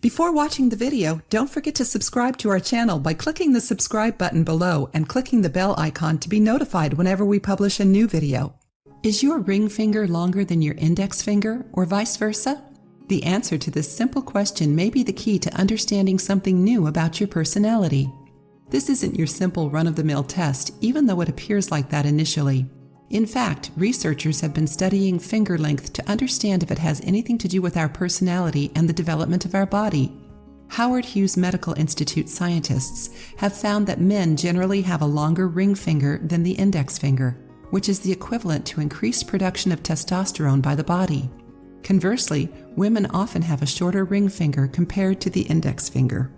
Before watching the video, don't forget to subscribe to our channel by clicking the subscribe button below and clicking the bell icon to be notified whenever we publish a new video. Is your ring finger longer than your index finger, or vice versa? The answer to this simple question may be the key to understanding something new about your personality. This isn't your simple run-of-the-mill test, even though it appears like that initially. In fact, researchers have been studying finger length to understand if it has anything to do with our personality and the development of our body. Howard Hughes Medical Institute scientists have found that men generally have a longer ring finger than the index finger, which is the equivalent to increased production of testosterone by the body. Conversely, women often have a shorter ring finger compared to the index finger.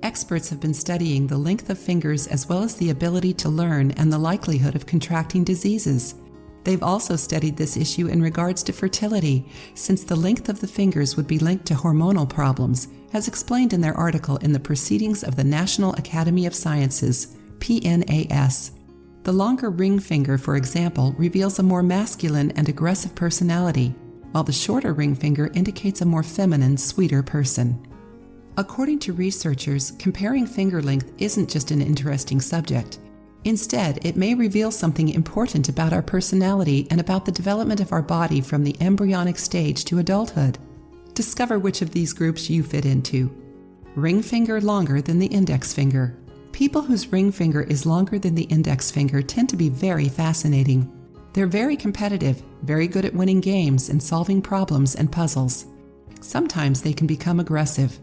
Experts have been studying the length of fingers as well as the ability to learn and the likelihood of contracting diseases. They've also studied this issue in regards to fertility, since the length of the fingers would be linked to hormonal problems, as explained in their article in the Proceedings of the National Academy of Sciences, PNAS. The longer ring finger, for example, reveals a more masculine and aggressive personality, while the shorter ring finger indicates a more feminine, sweeter person. According to researchers, comparing finger length isn't just an interesting subject. Instead, it may reveal something important about our personality and about the development of our body from the embryonic stage to adulthood. Discover which of these groups you fit into. Ring finger longer than the index finger. People whose ring finger is longer than the index finger tend to be very fascinating. They're very competitive, very good at winning games and solving problems and puzzles. Sometimes they can become aggressive.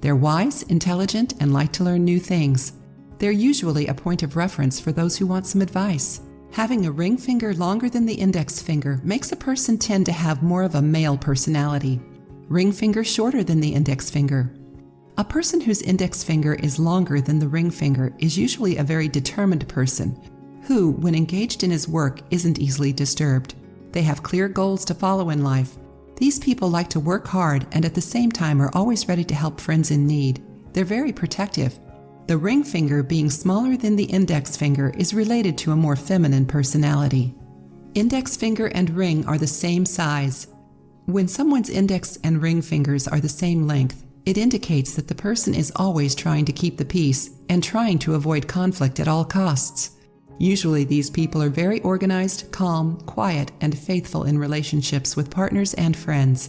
They're wise, intelligent, and like to learn new things. They're usually a point of reference for those who want some advice. Having a ring finger longer than the index finger makes a person tend to have more of a male personality. Ring finger shorter than the index finger. A person whose index finger is longer than the ring finger is usually a very determined person who, when engaged in his work, isn't easily disturbed. They have clear goals to follow in life. These people like to work hard and at the same time are always ready to help friends in need. They're very protective. The ring finger, being smaller than the index finger, is related to a more feminine personality. Index finger and ring are the same size. When someone's index and ring fingers are the same length, it indicates that the person is always trying to keep the peace and trying to avoid conflict at all costs. Usually these people are very organized, calm, quiet, and faithful in relationships with partners and friends.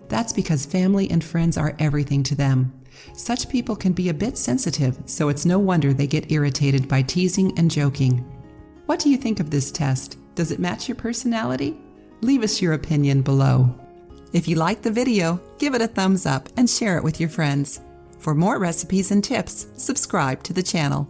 That's because family and friends are everything to them. Such people can be a bit sensitive, so it's no wonder they get irritated by teasing and joking. What do you think of this test? Does it match your personality? Leave us your opinion below. If you liked the video, give it a thumbs up and share it with your friends. For more recipes and tips, subscribe to the channel.